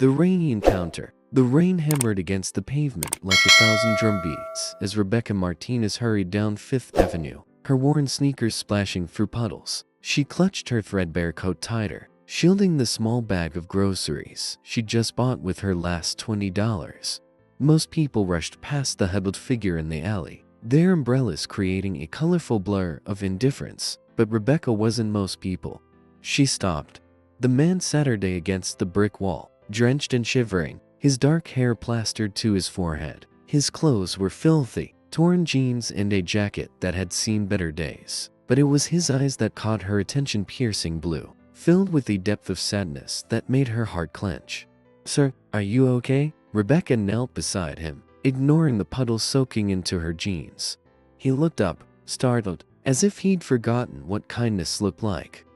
The rainy encounter. The rain hammered against the pavement like 1,000 drum beats as Rebecca Martinez hurried down Fifth Avenue, her worn sneakers splashing through puddles. She clutched her threadbare coat tighter, shielding the small bag of groceries she'd just bought with her last $20. Most people rushed past the huddled figure in the alley, their umbrellas creating a colorful blur of indifference, but Rebecca wasn't most people. She stopped. The man sat against the brick wall, drenched and shivering, his dark hair plastered to his forehead. His clothes were filthy, torn jeans and a jacket that had seen better days. But it was his eyes that caught her attention, piercing blue, filled with a depth of sadness that made her heart clench. "Sir, are you okay?" Rebecca knelt beside him, ignoring the puddles soaking into her jeans. He looked up, startled, as if he'd forgotten what kindness looked like.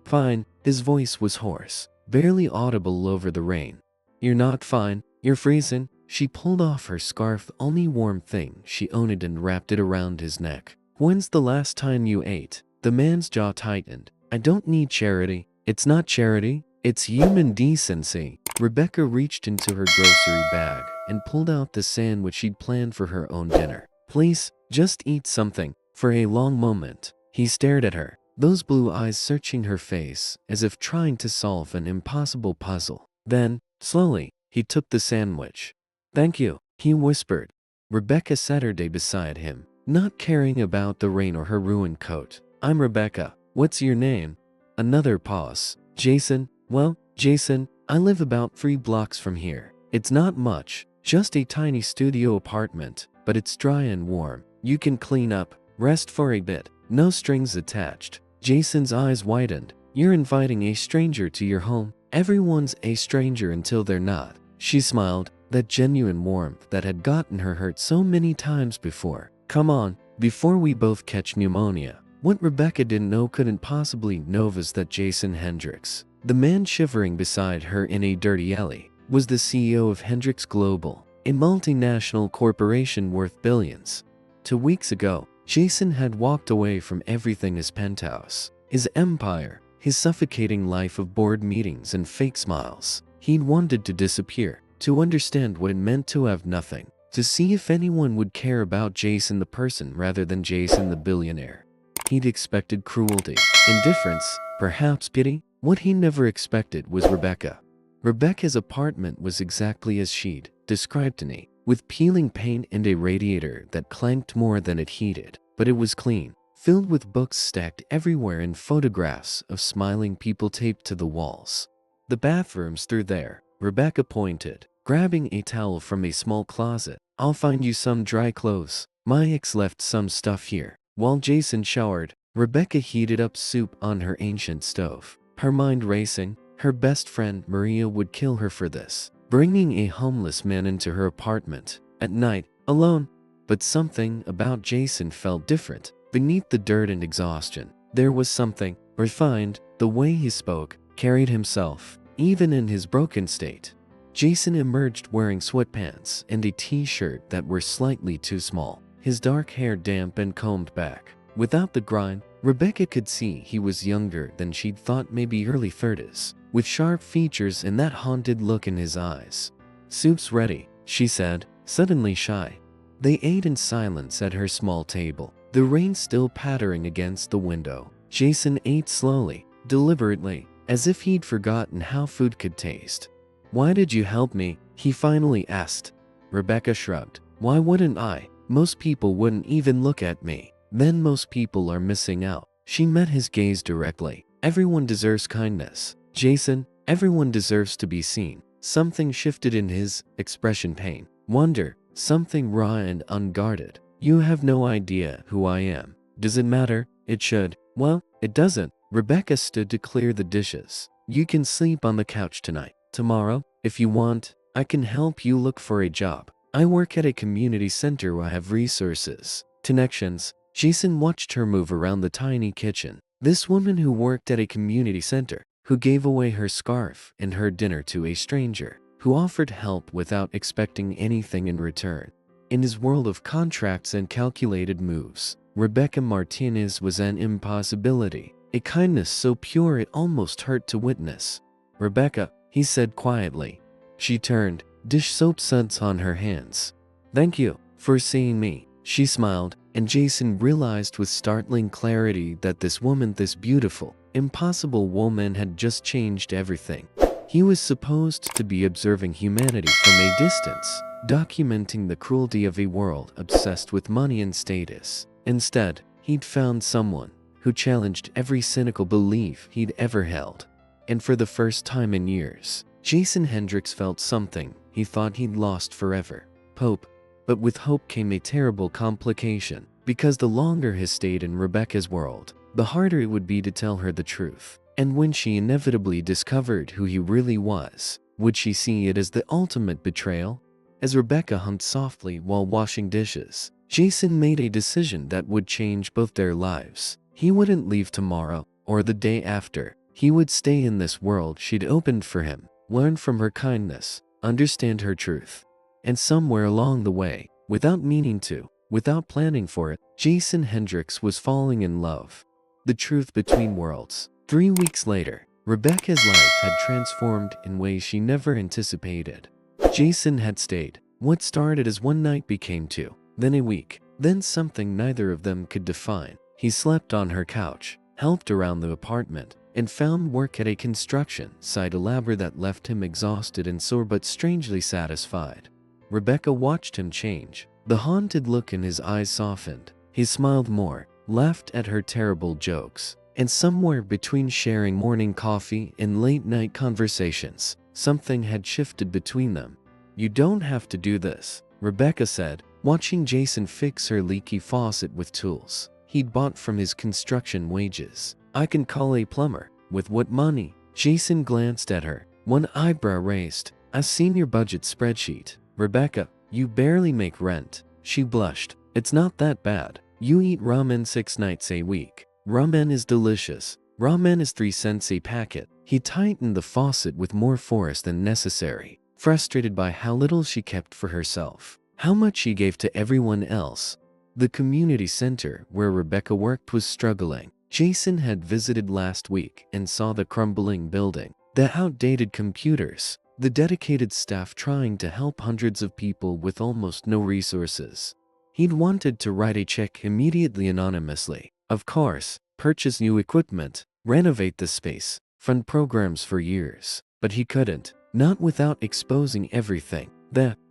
Fine." His voice was hoarse, barely audible over the rain. "You're not fine. You're freezing." She pulled off her scarf, the only warm thing she owned, and wrapped it around his neck. "When's the last time you ate?" The man's jaw tightened. "I don't need charity." "It's not charity. It's human decency." Rebecca reached into her grocery bag and pulled out the sandwich she'd planned for her own dinner. "Please, just eat something." For a long moment, he stared at her, those blue eyes searching her face as if trying to solve an impossible puzzle. Then, slowly, he took the sandwich. "Thank you," he whispered. Rebecca sat beside him, not caring about the rain or her ruined coat. "I'm Rebecca. What's your name?" Another pause. "Jason." "Well, Jason, I live about 3 blocks from here. It's not much, just a tiny studio apartment, but it's dry and warm. You can clean up, rest for a bit. No strings attached." Jason's eyes widened. "You're inviting a stranger to your home?" "Everyone's a stranger until they're not." She smiled, that genuine warmth that had gotten her hurt so many times before. "Come on, before we both catch pneumonia." What Rebecca didn't know, couldn't possibly know, was that Jason Hendrix, the man shivering beside her in a dirty alley, was the CEO of Hendrix Global, a multinational corporation worth billions. 2 weeks ago, Jason had walked away from everything: his penthouse, his empire, his suffocating life of board meetings and fake smiles. He'd wanted to disappear, to understand what it meant to have nothing, to see if anyone would care about Jason the person rather than Jason the billionaire. He'd expected cruelty, indifference, perhaps pity. What he never expected was Rebecca. Rebecca's apartment was exactly as she'd described to me, with peeling paint and a radiator that clanked more than it heated. But it was clean, filled with books stacked everywhere and photographs of smiling people taped to the walls. "The bathroom's through there," Rebecca pointed, grabbing a towel from a small closet. "I'll find you some dry clothes. My ex left some stuff here." While Jason showered, Rebecca heated up soup on her ancient stove, her mind racing. Her best friend Maria would kill her for this, bringing a homeless man into her apartment at night, alone. But something about Jason felt different. Beneath the dirt and exhaustion, there was something refined. The way he spoke, carried himself, even in his broken state. Jason emerged wearing sweatpants and a t-shirt that were slightly too small, his dark hair damp and combed back. Without the grime, Rebecca could see he was younger than she'd thought, maybe early 30s, with sharp features and that haunted look in his eyes. "Soup's ready," she said, suddenly shy. They ate in silence at her small table, the rain still pattering against the window. Jason ate slowly, deliberately, as if he'd forgotten how food could taste. "Why did you help me?" he finally asked. Rebecca shrugged. "Why wouldn't I? Most people wouldn't even look at me." "Then most people are missing out." She met his gaze directly. "Everyone deserves kindness, Jason. Everyone deserves to be seen." Something shifted in his expression, pain, wonder, something raw and unguarded. "You have no idea who I am." "Does it matter?" "It should." "Well, it doesn't." Rebecca stood to clear the dishes. "You can sleep on the couch tonight. Tomorrow, if you want, I can help you look for a job. I work at a community center where I have resources, connections." Jason watched her move around the tiny kitchen. This woman who worked at a community center, who gave away her scarf and her dinner to a stranger, who offered help without expecting anything in return. In his world of contracts and calculated moves, Rebecca Martinez was an impossibility, a kindness so pure it almost hurt to witness. "Rebecca," he said quietly, She turned, dish soap suds on her hands. "Thank you for seeing me," she smiled, and Jason realized with startling clarity that this woman, this beautiful, impossible woman, had just changed everything. He was supposed to be observing humanity from a distance, documenting the cruelty of a world obsessed with money and status. Instead, he'd found someone who challenged every cynical belief he'd ever held. And for the first time in years, Jason Hendrix felt something he thought he'd lost forever: hope. But with hope came a terrible complication, because the longer he stayed in Rebecca's world, the harder it would be to tell her the truth. And when she inevitably discovered who he really was, would she see it as the ultimate betrayal? As Rebecca hummed softly while washing dishes, Jason made a decision that would change both their lives. He wouldn't leave tomorrow or the day after. He would stay in this world she'd opened for him, learn from her kindness, understand her truth. And somewhere along the way, without meaning to, without planning for it, Jason Hendrix was falling in love. The truth between worlds. 3 weeks later, Rebecca's life had transformed in ways she never anticipated. Jason had stayed. What started as one night became 2, then a week, then something neither of them could define. He slept on her couch, helped around the apartment, and found work at a construction site elaborate that left him exhausted and sore but strangely satisfied. Rebecca watched him change. The haunted look in his eyes softened. He smiled more, laughed at her terrible jokes. And somewhere between sharing morning coffee and late-night conversations, something had shifted between them. "You don't have to do this," Rebecca said, watching Jason fix her leaky faucet with tools he'd bought from his construction wages. "I can call a plumber." "With what money?" Jason glanced at her, one eyebrow raised. "I've seen your budget spreadsheet." "Rebecca, you barely make rent." She blushed. "It's not that bad. You eat ramen 6 nights a week. Ramen is delicious. Ramen is 3 cents a packet." He tightened the faucet with more force than necessary, frustrated by how little she kept for herself, how much she gave to everyone else. The community center where Rebecca worked was struggling. Jason had visited last week and saw the crumbling building, the outdated computers, the dedicated staff trying to help hundreds of people with almost no resources. He'd wanted to write a check immediately anonymously, of course, purchase new equipment, renovate the space, fund programs for years. But he couldn't, not without exposing everything.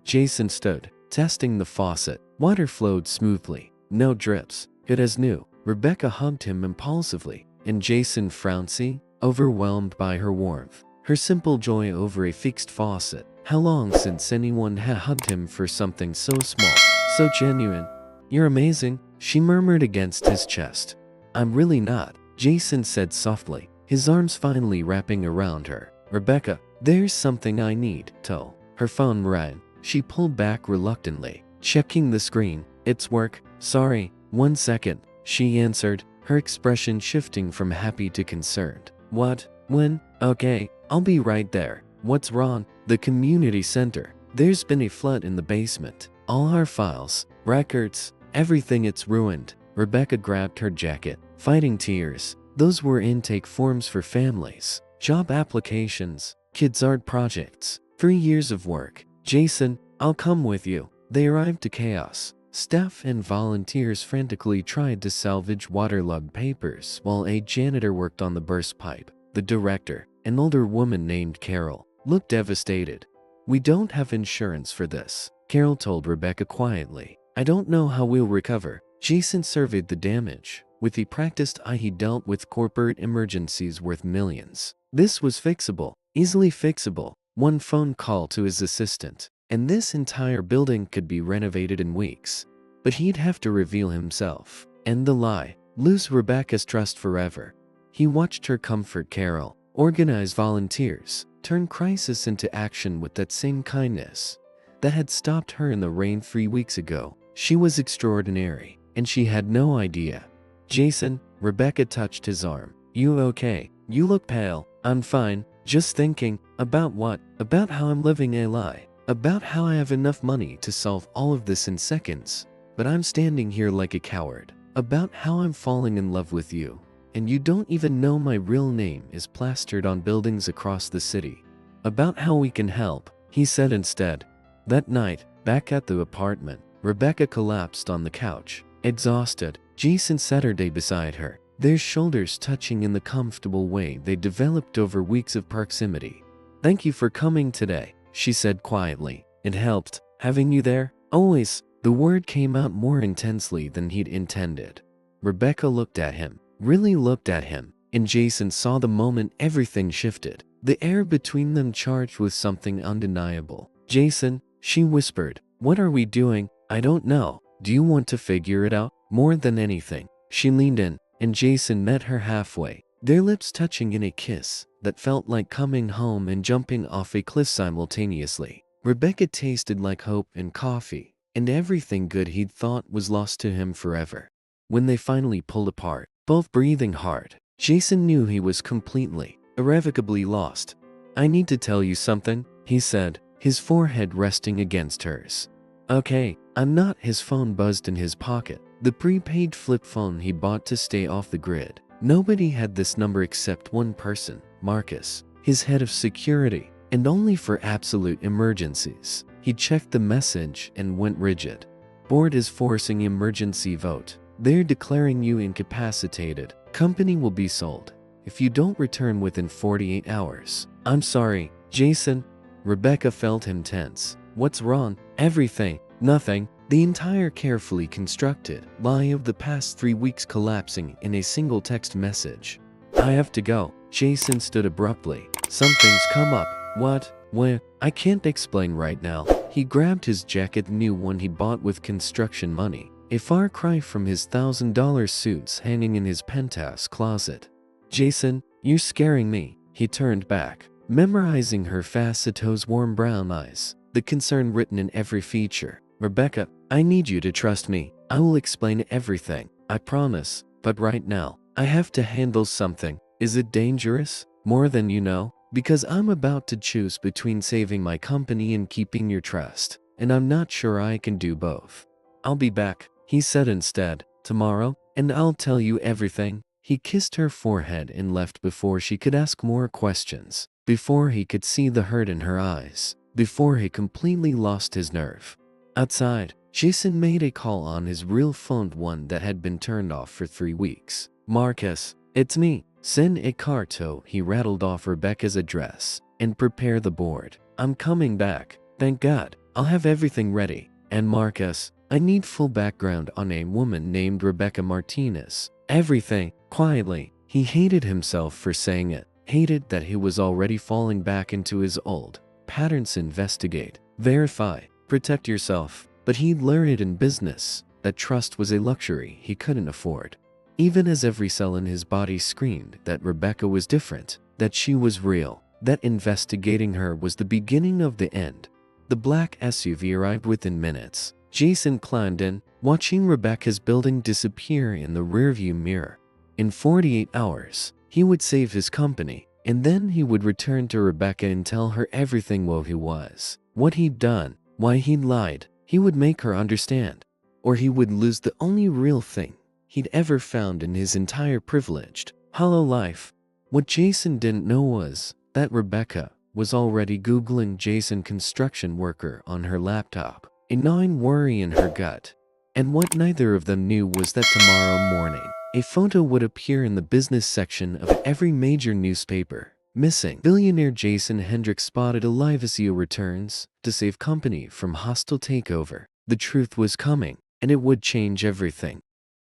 Jason stood, testing the faucet. Water flowed smoothly, no drips, good as new. Rebecca hugged him impulsively, and Jason frowned, overwhelmed by her warmth, her simple joy over a fixed faucet. How long since anyone had hugged him for something so small, so genuine? "You're amazing," she murmured against his chest. "I'm really not," Jason said softly, his arms finally wrapping around her. "Rebecca, there's something I need to." Her phone rang. She pulled back reluctantly, checking the screen. "It's work. Sorry, 1 second." She answered, her expression shifting from happy to concerned. "What? When? Okay, I'll be right there." "What's wrong?" "The community center. There's been a flood in the basement. All our files, records, everything, it's ruined." Rebecca grabbed her jacket, fighting tears. Those were intake forms for families, job applications, kids' art projects, 3 years of work. "Jason, I'll come with you." They arrived to chaos. Staff and volunteers frantically tried to salvage waterlogged papers while a janitor worked on the burst pipe. The director, an older woman named Carol, looked devastated. "We don't have insurance for this," Carol told Rebecca quietly. "I don't know how we'll recover." Jason surveyed the damage. With the practiced eye, he dealt with corporate emergencies worth millions. This was fixable, easily fixable. One phone call to his assistant, and this entire building could be renovated in weeks. But he'd have to reveal himself, end the lie, lose Rebecca's trust forever. He watched her comfort Carol, organize volunteers, turn crisis into action with that same kindness that had stopped her in the rain 3 weeks ago. She was extraordinary, and she had no idea. "Jason," Rebecca touched his arm. "You okay? You look pale." "I'm fine, just thinking." "About what?" "About how I'm living a lie. About how I have enough money to solve all of this in seconds, but I'm standing here like a coward. About how I'm falling in love with you, and you don't even know my real name is plastered on buildings across the city. About how we can help, he said instead. That night, back at the apartment, Rebecca collapsed on the couch. Exhausted, Jason sat her day beside her, their shoulders touching in the comfortable way they developed over weeks of proximity. "Thank you for coming today," she said quietly. "It helped, having you there." "Always." The word came out more intensely than he'd intended. Rebecca looked at him, really looked at him, and Jason saw the moment everything shifted. The air between them charged with something undeniable. "Jason," she whispered, "what are we doing?" "I don't know. Do you want to figure it out?" More than anything, she leaned in, and Jason met her halfway, their lips touching in a kiss that felt like coming home and jumping off a cliff simultaneously. Rebecca tasted like hope and coffee, and everything good he'd thought was lost to him forever. When they finally pulled apart, both breathing hard, Jason knew he was completely, irrevocably lost. "I need to tell you something," he said, his forehead resting against hers. "Okay, I'm not." His phone buzzed in his pocket, the prepaid flip phone he bought to stay off the grid. Nobody had this number except one person, Marcus, his head of security, and only for absolute emergencies. He checked the message and went rigid. "Board is forcing emergency vote. They're declaring you incapacitated. Company will be sold if you don't return within 48 hours. "I'm sorry, Jason." Rebecca felt him tense. "What's wrong?" "Everything." "Nothing." The entire carefully constructed lie of the past 3 weeks collapsing in a single text message. "I have to go." Jason stood abruptly. "Something's come up." "What?" "Where?" "I can't explain right now." He grabbed his jacket, new one he bought with construction money, a far cry from his $1,000 suits hanging in his penthouse closet. "Jason, you're scaring me." He turned back, memorizing her facetous warm brown eyes, the concern written in every feature. "Rebecca, I need you to trust me. I will explain everything, I promise, but right now, I have to handle something." "Is it dangerous?" "More than you know, because I'm about to choose between saving my company and keeping your trust, and I'm not sure I can do both." "I'll be back," he said instead, "tomorrow, and I'll tell you everything." He kissed her forehead and left before she could ask more questions, before he could see the hurt in her eyes, before he completely lost his nerve. Outside, Jason made a call on his real phone, one that had been turned off for 3 weeks. "Marcus, it's me. Send a car tow." He rattled off Rebecca's address. "And prepare the board. I'm coming back. Thank God. I'll have everything ready. And Marcus, I need full background on a woman named Rebecca Martinez." Everything. Quietly, he hated himself for saying it, hated that he was already falling back into his old patterns. Investigate, verify, protect yourself. But he'd learned in business that trust was a luxury he couldn't afford. Even as every cell in his body screamed that Rebecca was different, that she was real, that investigating her was the beginning of the end. The black SUV arrived within minutes. Jason climbed in, watching Rebecca's building disappear in the rearview mirror. In 48 hours, he would save his company, and then he would return to Rebecca and tell her everything: who he was, what he'd done, why he'd lied. He would make her understand, or he would lose the only real thing he'd ever found in his entire privileged, hollow life. What Jason didn't know was that Rebecca was already Googling Jason construction worker on her laptop, a gnawing worry in her gut. And what neither of them knew was that tomorrow morning, a photo would appear in the business section of every major newspaper. Missing billionaire Jason Hendrix spotted alive as CEO returns to save company from hostile takeover. The truth was coming, and it would change everything.